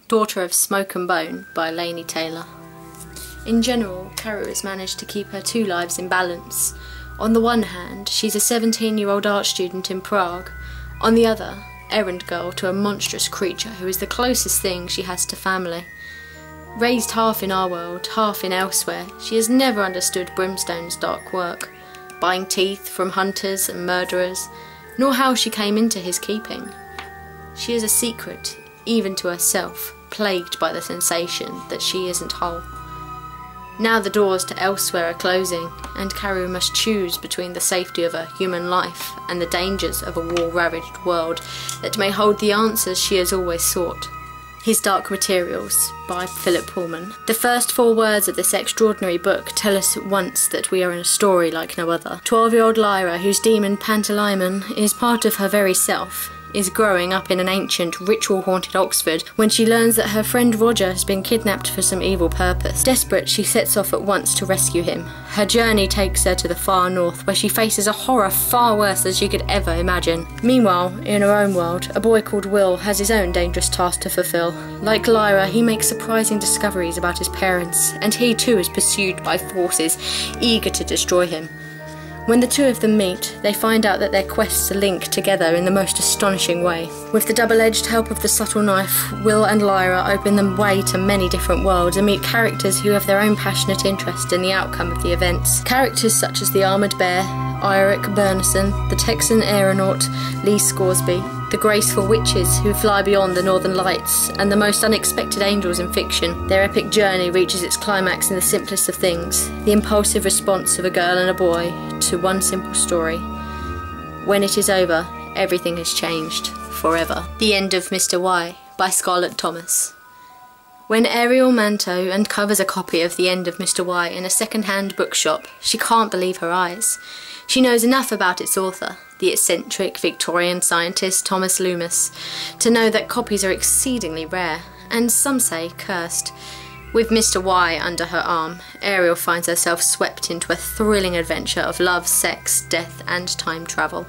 Daughter of Smoke and Bone by Laini Taylor. In general, Carew has managed to keep her two lives in balance. On the one hand, she's a 17-year-old art student in Prague. On the other, errand girl to a monstrous creature who is the closest thing she has to family. Raised half in our world, half in elsewhere, she has never understood Brimstone's dark work, buying teeth from hunters and murderers, nor how she came into his keeping. She is a secret, even to herself, plagued by the sensation that she isn't whole. Now the doors to elsewhere are closing, and Carew must choose between the safety of her human life and the dangers of a war-ravaged world that may hold the answers she has always sought. His Dark Materials by Philip Pullman. The first 4 words of this extraordinary book tell us at once that we are in a story like no other. 12-year-old Lyra, whose demon Pantalaimon is part of her very self, is growing up in an ancient, ritual-haunted Oxford when she learns that her friend Roger has been kidnapped for some evil purpose. Desperate, she sets off at once to rescue him. Her journey takes her to the far north, where she faces a horror far worse than she could ever imagine. Meanwhile, in her own world, a boy called Will has his own dangerous task to fulfill. Like Lyra, he makes surprising discoveries about his parents, and he too is pursued by forces eager to destroy him. When the two of them meet, they find out that their quests are linked together in the most astonishing way. With the double-edged help of the subtle knife, Will and Lyra open the way to many different worlds and meet characters who have their own passionate interest in the outcome of the events. Characters such as the Armoured Bear, Eirik Bernison, the Texan aeronaut Lee Scoresby, the graceful witches who fly beyond the northern lights, and the most unexpected angels in fiction. Their epic journey reaches its climax in the simplest of things, the impulsive response of a girl and a boy to one simple story. When it is over, everything has changed forever. The End of Mr. Y by Scarlett Thomas. When Ariel Manto uncovers a copy of The End of Mr. Y in a second-hand bookshop, she can't believe her eyes. She knows enough about its author, the eccentric Victorian scientist Thomas Loomis, to know that copies are exceedingly rare, and some say cursed. With Mr. Y under her arm, Ariel finds herself swept into a thrilling adventure of love, sex, death, and time travel.